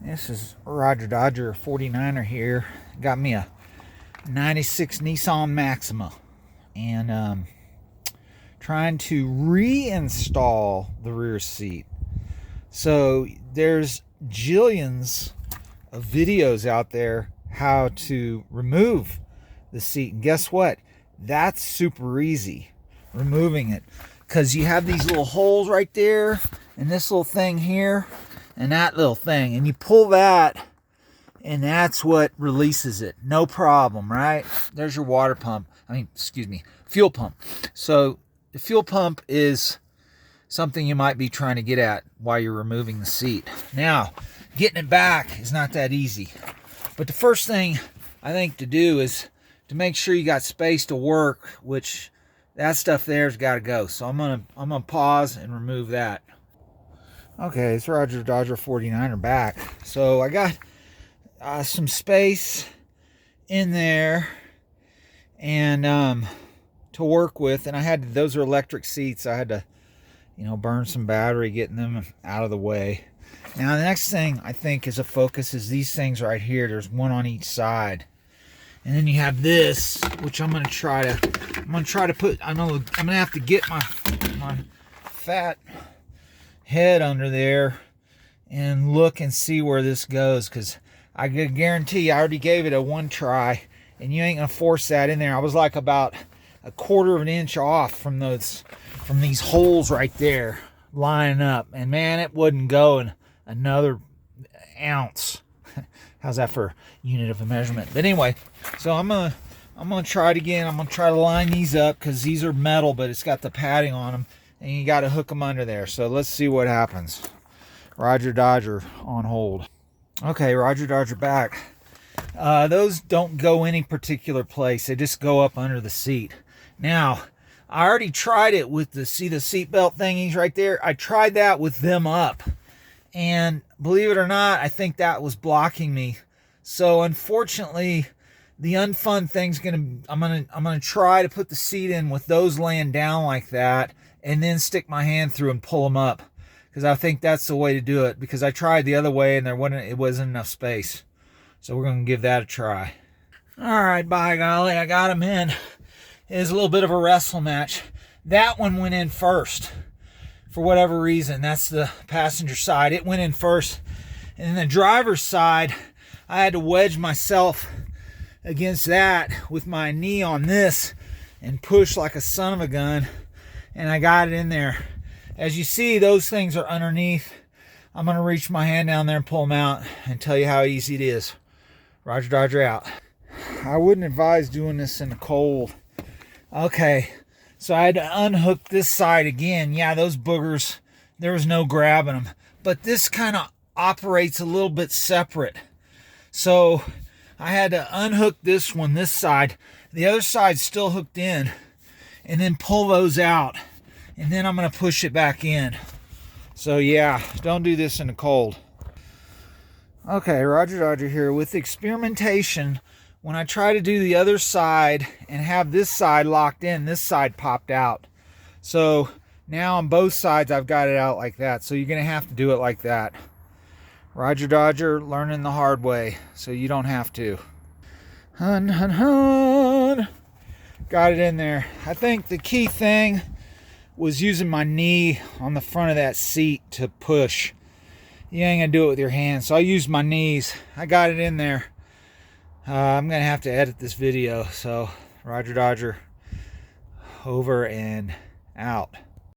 This is Roger Dodger 49er here. Got me a 96 Nissan Maxima. And trying to reinstall the rear seat. So there's jillions of videos out there how to remove the seat. And guess what? That's super easy, removing it. Because you have these little holes right there, and this little thing here, and that little thing. And you pull that, and that's what releases it. No problem, right? There's your water pump. Fuel pump. So the fuel pump is something you might be trying to get at while you're removing the seat. Now, getting it back is not that easy. But the first thing I think to do is to make sure you got space to work, which that stuff there's got to go. So I'm gonna pause and remove that. Okay, it's Roger Dodger 49er back. So I got some space in there and to work with, and I had, those are electric seats. I had to, burn some battery getting them out of the way. Now the next thing I think is a focus is these things right here. There's one on each side, and then you have this, which I'm gonna try to put. I'm gonna have to get my fat head under there and look and see where this goes, because I can guarantee I already gave it a one try, and you ain't gonna force that in there. I was like about a quarter of an inch off from these holes right there lining up, and man, it wouldn't go in another ounce. How's that for unit of a measurement? But anyway, so I'm gonna try it again. I'm gonna try to line these up because these are metal, but it's got the padding on them, and you got to hook them under there. So let's see what happens. Roger Dodger on hold. Okay, Roger Dodger back. Those don't go any particular place. They just go up under the seat. Now, I already tried it with the seatbelt thingies right there. I tried that with them up, and believe it or not, I think that was blocking me. So unfortunately, the unfun thing's I'm gonna try to put the seat in with those laying down like that, and then stick my hand through and pull them up, because I think that's the way to do it. Because I tried the other way and it wasn't enough space. So we're gonna give that a try. All right, by golly, I got them in. It was a little bit of a wrestle match. That one went in first for whatever reason. That's the passenger side. It went in first. And then the driver's side, I had to wedge myself against that with my knee on this and push like a son of a gun. And I got it in there. As you see, those things are underneath. I'm going to reach my hand down there and pull them out and tell you how easy it is. Roger Dodger out. I wouldn't advise doing this in the cold. Okay, so I had to unhook this side again. Yeah, those boogers, there was no grabbing them. But this kind of operates a little bit separate. So I had to unhook this one, this side. The other side's still hooked in. And then pull those out. And then I'm going to push it back in. So yeah, don't do this in the cold. Okay, Roger Dodger here. With experimentation, when I try to do the other side and have this side locked in, this side popped out. So now on both sides, I've got it out like that. So you're going to have to do it like that. Roger Dodger learning the hard way, so you don't have to. Hun, hun, hun. Got it in there. I think the key thing was using my knee on the front of that seat to push. You ain't gonna do it with your hands, so I used my knees. I got it in there. I'm gonna have to edit this video, so Roger Dodger over and out.